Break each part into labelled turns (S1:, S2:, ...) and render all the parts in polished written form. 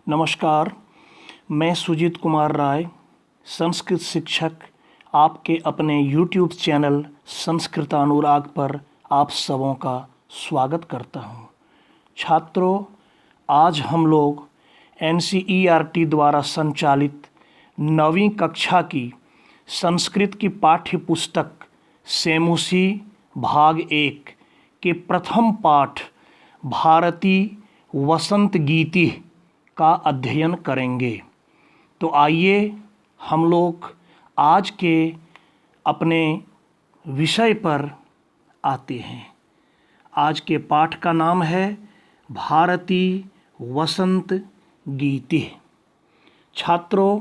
S1: नमस्कार। मैं सुजीत कुमार राय, संस्कृत शिक्षक, आपके अपने YouTube चैनल संस्कृतानुराग पर आप सबों का स्वागत करता हूं। छात्रों, आज हम लोग NCERT द्वारा संचालित 9वीं कक्षा की संस्कृत की पाठ्य पुस्तक सेमुसी भाग 1 के प्रथम पाठ भारती वसंत गीति का अध्ययन करेंगे। तो आइए हम लोग आज के अपने विषय पर आते हैं। आज के पाठ का नाम है भारती वसंत गीति। छात्रों,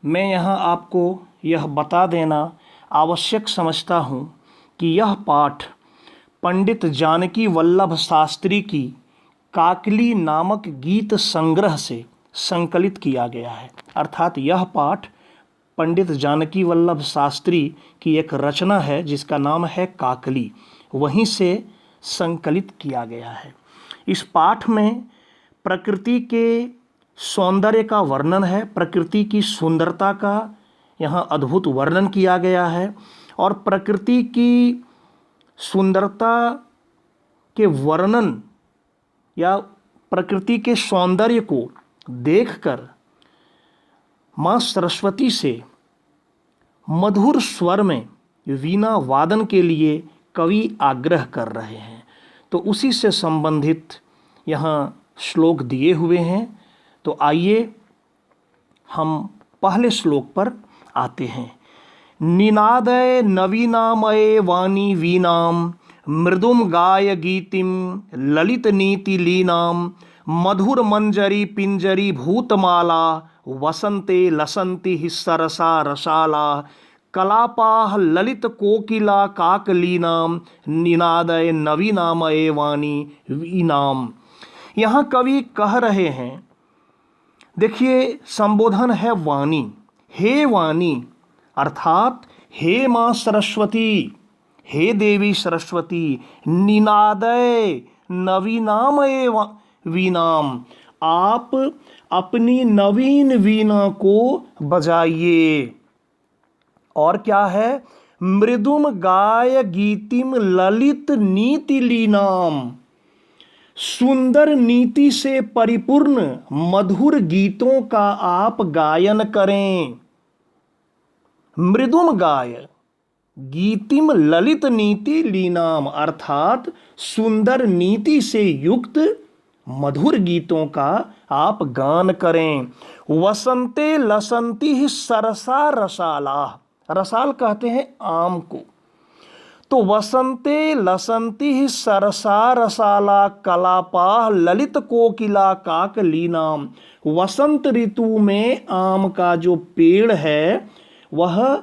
S1: मैं यहाँ आपको यह बता देना आवश्यक समझता हूँ कि यह पाठ पंडित जानकी वल्लभ शास्त्री की काकली नामक गीत संग्रह से संकलित किया गया है। अर्थात यह पाठ पंडित जानकी वल्लभ शास्त्री की एक रचना है जिसका नाम है काकली, वहीं से संकलित किया गया है। इस पाठ में प्रकृति के सौंदर्य का वर्णन है, प्रकृति की सुंदरता का यहाँ अद्भुत वर्णन किया गया है और प्रकृति की सुंदरता के वर्णन या प्रकृति के सौंदर्य को देखकर माँ सरस्वती से मधुर स्वर में वीणा वादन के लिए कवि आग्रह कर रहे हैं। तो उसी से संबंधित यहाँ श्लोक दिए हुए हैं। तो आइए हम पहले श्लोक पर आते हैं। निनादय नवीनामये वाणी वीणाम मृदुम गाय गीतिम ललित नीति लीनाम मधुर मंजरी पिंजरी भूतमाला वसंते लसंति ही सरसा रसाला कलापाह ललित कोकिला काकलीनाम निनादय नवीनामये वाणी वीणाम। यहाँ कवि कह रहे हैं, देखिए संबोधन है वाणी, हे वाणी अर्थात हे माँ सरस्वती, हे देवी सरस्वती, निनादय नवीनामये वीणाम, आप अपनी नवीन वीणा को बजाइए। और क्या है? मृदुम गाय गीतिम ललित नीति लीनाम, सुंदर नीति से परिपूर्ण मधुर गीतों का आप गायन करें। मृदुम गाय गीतिम ललित नीति लीनाम अर्थात सुंदर नीति से युक्त मधुर गीतों का आप गान करें। वसंते लसंती ही सरसा रसाला, रसाल कहते हैं आम को। तो वसंते लसंती ही सरसा रसाला कलापाह ललित कोकिला काकलीनाम, वसंत ऋतु में आम का जो पेड़ है वह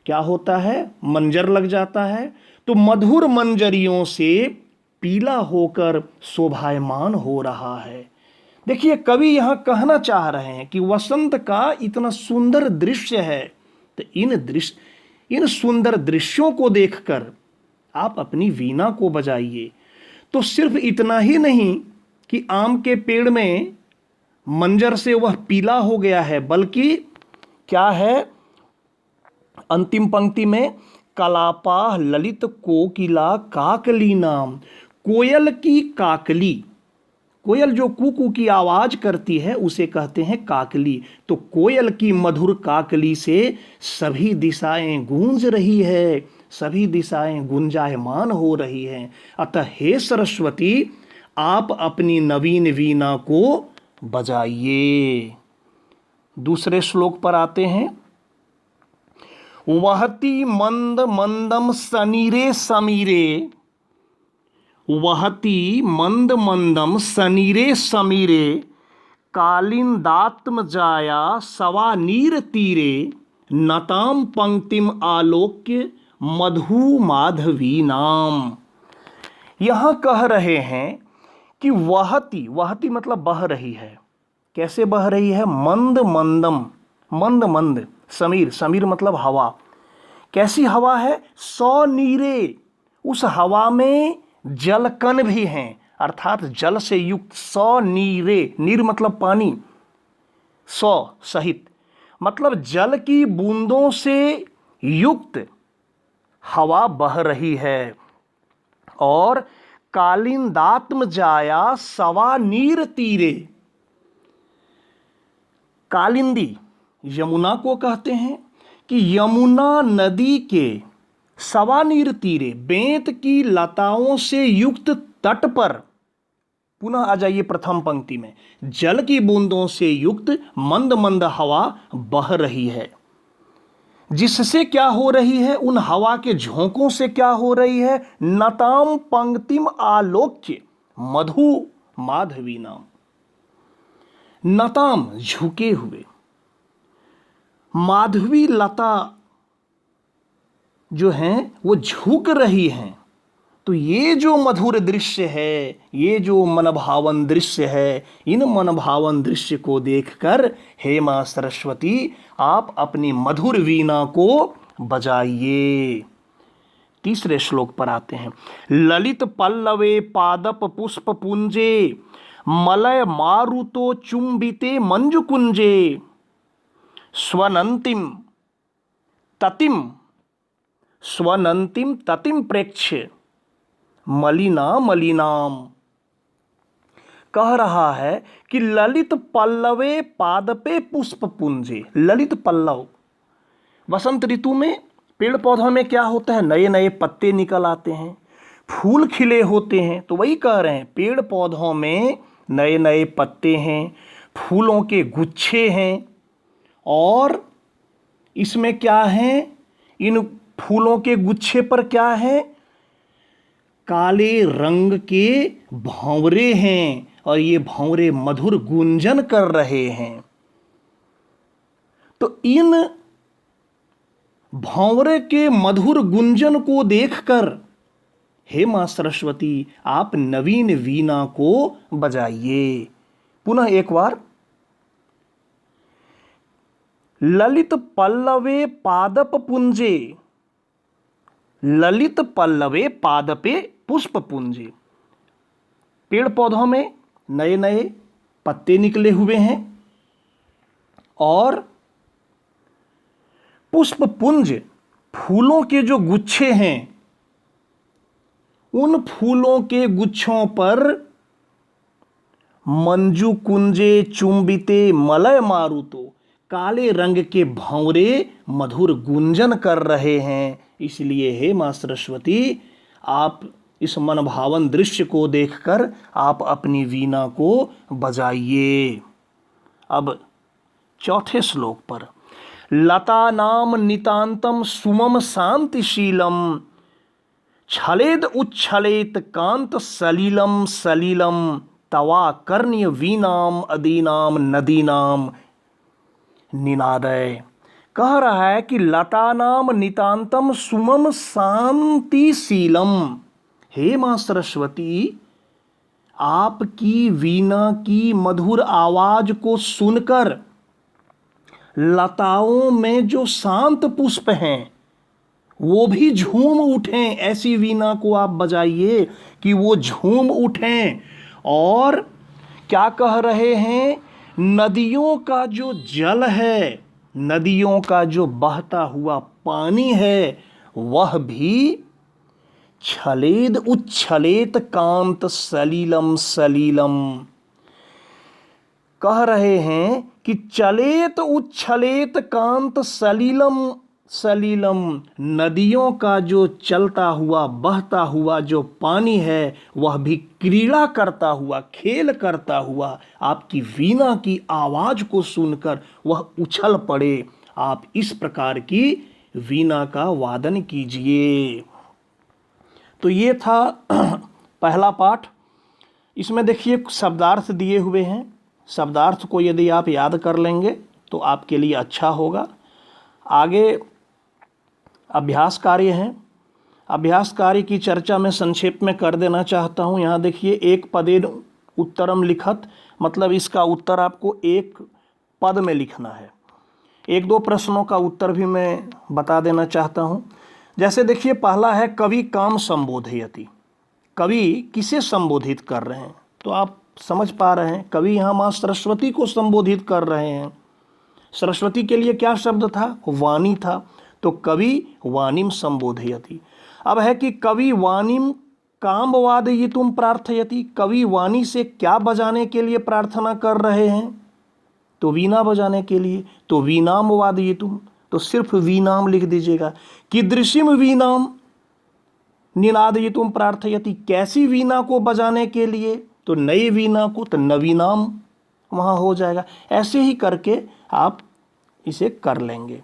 S1: क्या होता है? मंजर लग जाता है। तो मधुर मंजरियों से पीला होकर शोभायमान हो रहा है। देखिए कवि यहाँ कहना चाह रहे हैं कि वसंत का इतना सुंदर दृश्य है, तो इन सुंदर दृश्यों को देखकर आप अपनी वीणा को बजाइए। तो सिर्फ इतना ही नहीं कि आम के पेड़ में मंजर से वह पीला हो गया है, बल्कि क्या है अंतिम पंक्ति में? कलापाह ललित कोकिला काकली नाम, कोयल की काकली, कोयल जो कू की आवाज करती है उसे कहते हैं काकली। तो कोयल की मधुर काकली से सभी दिशाएं गूंज रही है, सभी दिशाएं गुंजायमान हो रही हैं। अतः हे सरस्वती, आप अपनी नवीन वीणा को बजाइए। दूसरे श्लोक पर आते हैं। वहती मंद मंदम सनीरे समीरे, वहती मंद मंदम सनीरे समीरे कालिंदात्म जाया सवा नीर तीरे नताम पंक्तिम आलोक्य मधु माधवी नाम। यहाँ कह रहे हैं कि वहती, वहती मतलब बह रही है। कैसे बह रही है? मंद मंदम, मंद मंद, समीर, समीर मतलब हवा। कैसी हवा है? सौ नीरे, उस हवा में जलकण भी हैं, अर्थात जल से युक्त 100 नीरे, नीर मतलब पानी, सौ सहित, मतलब जल की बूंदों से युक्त हवा बह रही है। और कालिंदात्म जाया सवा नीर तीरे, कालिंदी यमुना को कहते हैं कि यमुना नदी के सवा नीर तीरे, बेंत की लताओं से युक्त तट पर, पुनः आ जाइए प्रथम पंक्ति में, जल की बूंदों से युक्त मंद मंद हवा बह रही है। जिससे क्या हो रही है? उन हवा के झोंकों से क्या हो रही है? नताम पंक्तिम आलोक्य मधु माधवी नाम, नताम झुके हुए, माधवी लता जो हैं वो झुक रही हैं। तो ये जो मधुर दृश्य है, ये जो मनभावन दृश्य है, इन मनभावन दृश्य को देखकर हे मां सरस्वती आप अपनी मधुर वीणा को बजाइए। तीसरे श्लोक पर आते हैं। ललित पल्लवे पादप पुष्प पुंजे मलय मारुतो चुंबिते मंजु कुंजे स्वनंतिम ततिम प्रेक्ष्य मलिना मलिनाम। कह रहा है कि ललित पल्लवे पादपे पुष्प पुंजे, ललित पल्लव, वसंत ऋतु में पेड़ पौधों में क्या होता है? नए नए पत्ते निकल आते हैं, फूल खिले होते हैं। तो वही कह रहे हैं, पेड़ पौधों में नए नए पत्ते हैं, फूलों के गुच्छे हैं, और इसमें क्या है? इन फूलों के गुच्छे पर क्या है? काले रंग के भंवरे हैं, और ये भंवरे मधुर गुंजन कर रहे हैं। तो इन भंवरे के मधुर गुंजन को देखकर हे मां सरस्वती आप नवीन वीणा को बजाइए। पुनः एक बार, ललित पल्लवे पादप पुंजे, ललित पल्लवे पादपे पुष्प पुंजे, पेड़ पौधों में नए नए पत्ते निकले हुए हैं, और पुष्प पुंज फूलों के जो गुच्छे हैं, उन फूलों के गुच्छों पर मंजू कुंजे चुंबिते मलय मारुतो, काले रंग के भंवरे मधुर गुंजन कर रहे हैं। इसलिए हे मां सरस्वती आप इस मनभावन दृश्य को देखकर आप अपनी वीणा को बजाइए। अब चौथे श्लोक पर, लता नाम नितांतम सुमम शांतिशीलम छलेद उच्छलेत कांत सलीलम सलीलम तवा कर्ण्य वीणाम अदीनाम नदीनाम निनादय। कह रहा है कि लता नाम नितांतम सुमम शांतिशीलम, हे मां सरस्वती आपकी वीणा की मधुर आवाज को सुनकर लताओं में जो शांत पुष्प हैं वो भी झूम उठें। ऐसी वीणा को आप बजाइए कि वो झूम उठें। और क्या कह रहे हैं? नदियों का जो जल है, नदियों का जो बहता हुआ पानी है, वह भी छलेद उच्छलेत कांत सलीलम सलीलम। कह रहे हैं कि चलेत उच्छलेत कांत सलीलम सलीलम, नदियों का जो चलता हुआ बहता हुआ जो पानी है वह भी क्रीड़ा करता हुआ, खेल करता हुआ आपकी वीणा की आवाज को सुनकर वह उछल पड़े। आप इस प्रकार की वीणा का वादन कीजिए। तो ये था पहला पाठ। इसमें देखिए शब्दार्थ दिए हुए हैं। शब्दार्थ को यदि आप याद कर लेंगे तो आपके लिए अच्छा होगा। आगे अभ्यास कार्य हैं। अभ्यास कार्य की चर्चा मैं संक्षेप में कर देना चाहता हूँ। यहाँ देखिए, एक पदेन उत्तरम लिखत, मतलब इसका उत्तर आपको एक पद में लिखना है। एक दो प्रश्नों का उत्तर भी मैं बता देना चाहता हूँ। जैसे देखिए, पहला है कवि काम संबोधयति, कवि किसे संबोधित कर रहे हैं, तो आप समझ पा रहे हैं, कवि यहाँ माँ सरस्वती को संबोधित कर रहे हैं। सरस्वती के लिए क्या शब्द था? वाणी था। तो कवि वाणीम संबोधयति। अब है कि कवि वाणीम काम वादयितुम प्रार्थयति, कवि वाणी से क्या बजाने के लिए प्रार्थना कर रहे हैं? तो वीणा बजाने के लिए। तो वीणाम वादयितुम, तो सिर्फ वीणाम लिख दीजिएगा। कीदृशीम वीणाम निनादयितुम प्रार्थयति, कैसी वीणा को बजाने के लिए? तो नई वीणा को, तो नवीनाम वहाँ हो जाएगा। ऐसे ही करके आप इसे कर लेंगे।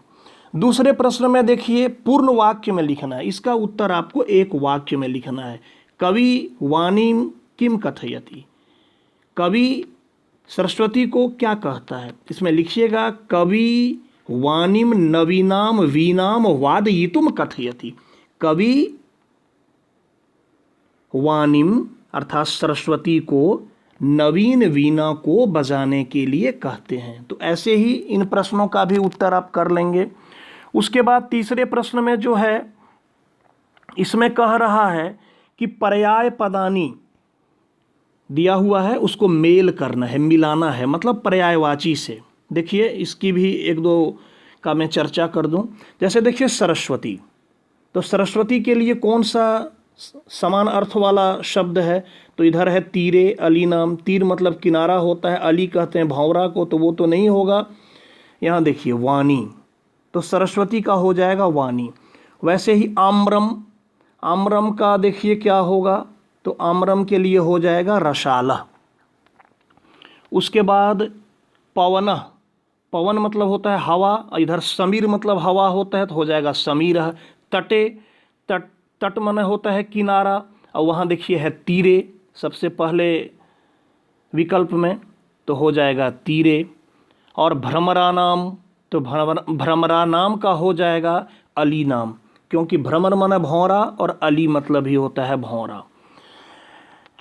S1: दूसरे प्रश्न में देखिए, पूर्ण वाक्य में लिखना है। इसका उत्तर आपको एक वाक्य में लिखना है। कवि वाणीम किम कथयति, कवि सरस्वती को क्या कहता है? इसमें लिखिएगा कवि वाणीम नवीनाम वीणाम वादयितुम कथयति। कवि वाणीम अर्थात सरस्वती को नवीन वीणा को बजाने के लिए कहते हैं। तो ऐसे ही इन प्रश्नों का भी उत्तर आप कर लेंगे। उसके बाद तीसरे प्रश्न में जो है, इसमें कह रहा है कि पर्याय पदानी दिया हुआ है, उसको मेल करना है, मिलाना है, मतलब पर्यायवाची से। देखिए इसकी भी एक दो का मैं चर्चा कर दूं। जैसे देखिए सरस्वती, तो सरस्वती के लिए कौन सा समान अर्थ वाला शब्द है? तो इधर है तीरे अली नाम। तीर मतलब किनारा होता है, अली कहते हैं भंवरा को, तो वो तो नहीं होगा। यहाँ देखिए वाणी, तो सरस्वती का हो जाएगा वाणी। वैसे ही आम्रम, आम्रम का देखिए क्या होगा? तो आम्रम के लिए हो जाएगा रसाला। उसके बाद पवन, पवन मतलब होता है हवा, इधर समीर मतलब हवा होता है, तो हो जाएगा समीर। तटे, तट, तट माने होता है किनारा, और वहाँ देखिए है तीरे सबसे पहले विकल्प में, तो हो जाएगा तीरे। और भ्रमरा नाम, तो भ्रमरा नाम का हो जाएगा अली नाम, क्योंकि भ्रमर माने भौरा और अली मतलब ही होता है भौरा।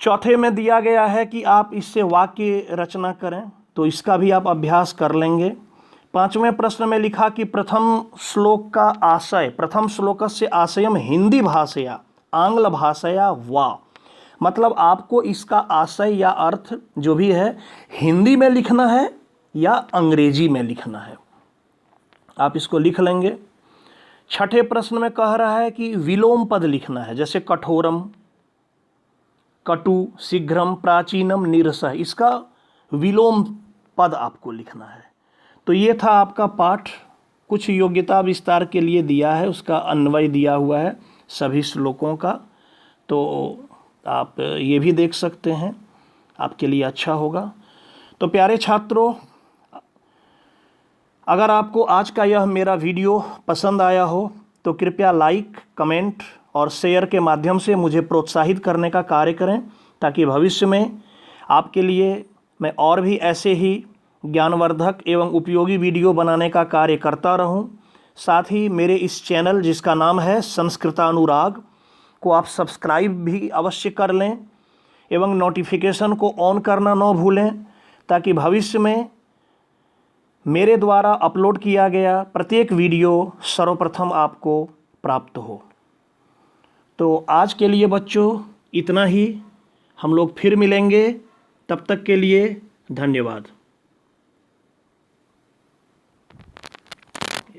S1: चौथे में दिया गया है कि आप इससे वाक्य रचना करें, तो इसका भी आप अभ्यास कर लेंगे। पांचवें प्रश्न में लिखा कि प्रथम श्लोक का आशय, प्रथम श्लोकस्य आशयम हिंदी भाषया आंग्ल भाषया वा, मतलब आपको इसका आशय या अर्थ जो भी है हिंदी में लिखना है या अंग्रेजी में लिखना है। आप इसको लिख लेंगे। छठे प्रश्न में कह रहा है कि विलोम पद लिखना है, जैसे कठोरम, कटु, शीघ्रम, प्राचीनम, नीरसः, इसका विलोम पद आपको लिखना है। तो ये था आपका पाठ। कुछ योग्यता विस्तार के लिए दिया है, उसका अन्वय दिया हुआ है सभी श्लोकों का, तो आप ये भी देख सकते हैं, आपके लिए अच्छा होगा। तो प्यारे छात्रों, अगर आपको आज का यह मेरा वीडियो पसंद आया हो तो कृपया लाइक, कमेंट और शेयर के माध्यम से मुझे प्रोत्साहित करने का कार्य करें, ताकि भविष्य में आपके लिए मैं और भी ऐसे ही ज्ञानवर्धक एवं उपयोगी वीडियो बनाने का कार्य करता रहूं। साथ ही मेरे इस चैनल जिसका नाम है संस्कृतानुराग को आप सब्सक्राइब भी अवश्य कर लें एवं नोटिफिकेशन को ऑन करना न भूलें, ताकि भविष्य में मेरे द्वारा अपलोड किया गया प्रत्येक वीडियो सर्वप्रथम आपको प्राप्त हो। तो आज के लिए बच्चों इतना ही, हम लोग फिर मिलेंगे, तब तक के लिए धन्यवाद।